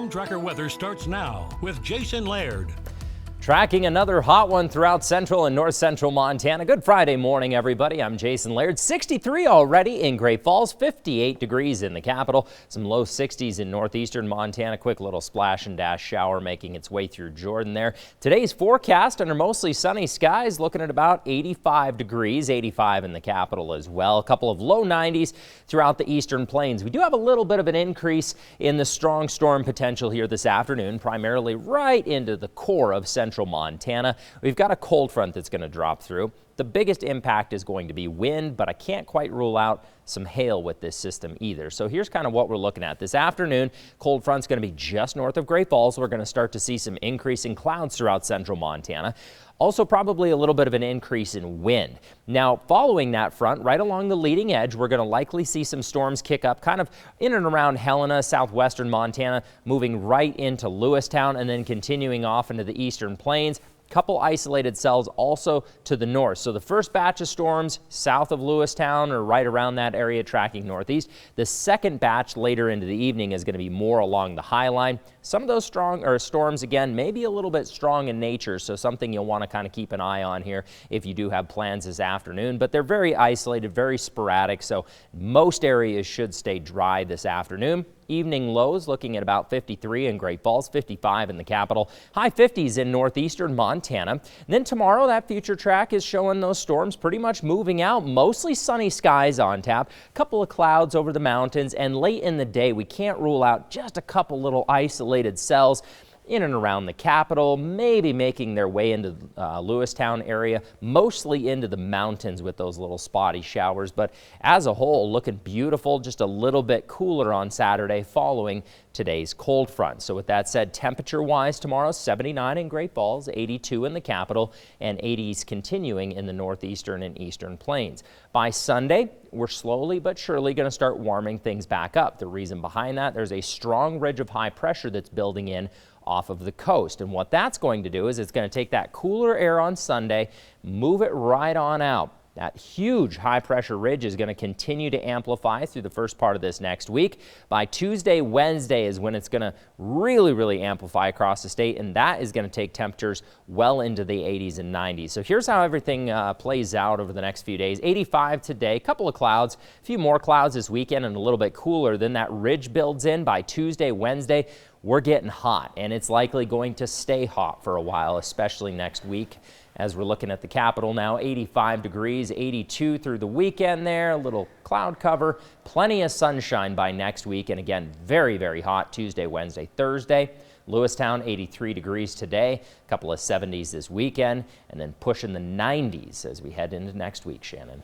Storm Tracker weather starts now with Jason Laird. Tracking another hot one throughout central and north central Montana. Good Friday morning, everybody. I'm Jason Laird. 63 already in Great Falls, 58 degrees in the capital. Some low 60s in northeastern Montana. Quick little splash and dash shower making its way through Jordan there. Today's forecast under mostly sunny skies, looking at about 85 degrees, 85 in the capital as well. A couple of low 90s throughout the eastern plains. We do have a little bit of an increase in the strong storm potential here this afternoon, primarily right into the core of central Montana. We've got a cold front that's going to drop through. The biggest impact is going to be wind, but I can't quite rule out some hail with this system either. So here's kind of what we're looking at. This afternoon, cold front's going to be just north of Great Falls. We're going to start to see some increasing clouds throughout central Montana. Also probably a little bit of an increase in wind. Now, following that front, right along the leading edge, we're going to likely see some storms kick up kind of in and around Helena, southwestern Montana, moving right into Lewistown and then continuing off into the eastern plains. Couple isolated cells also to the north. So the first batch of storms south of Lewistown or right around that area tracking northeast. The second batch later into the evening is going to be more along the high line. Some of those storms, again, may be a little bit strong in nature, so something you'll want to kind of keep an eye on here if you do have plans this afternoon. But they're very isolated, very sporadic, so most areas should stay dry this afternoon. Evening lows looking at about 53 in Great Falls, 55 in the capital, high 50s in northeastern Montana. And then tomorrow, that future track is showing those storms pretty much moving out, mostly sunny skies on tap, a couple of clouds over the mountains, and late in the day, we can't rule out just a couple little isolated cells in and around the capital, maybe making their way into Lewistown area, mostly into the mountains with those little spotty showers. But as a whole, looking beautiful, just a little bit cooler on Saturday following today's cold front. So with that said, temperature-wise tomorrow, 79 in Great Falls, 82 in the capital, and 80s continuing in the northeastern and eastern plains. By Sunday, we're slowly but surely going to start warming things back up. The reason behind that, there's a strong ridge of high pressure that's building in off of the coast. And what that's going to do is it's going to take that cooler air on Sunday, move it right on out. That huge high pressure ridge is going to continue to amplify through the first part of this next week. By Tuesday, Wednesday is when it's going to really amplify across the state, and that is going to take temperatures well into the 80s and 90s. So here's how everything plays out over the next few days. 85 today, a couple of clouds, a few more clouds this weekend and a little bit cooler. Then that ridge builds in by Tuesday, Wednesday. We're getting hot, and it's likely going to stay hot for a while, especially next week. As we're looking at the capital now, 85 degrees, 82 through the weekend there, a little cloud cover, plenty of sunshine by next week, and again, very hot Tuesday, Wednesday, Thursday. Lewistown, 83 degrees today, a couple of 70s this weekend, and then pushing the 90s as we head into next week, Shannon.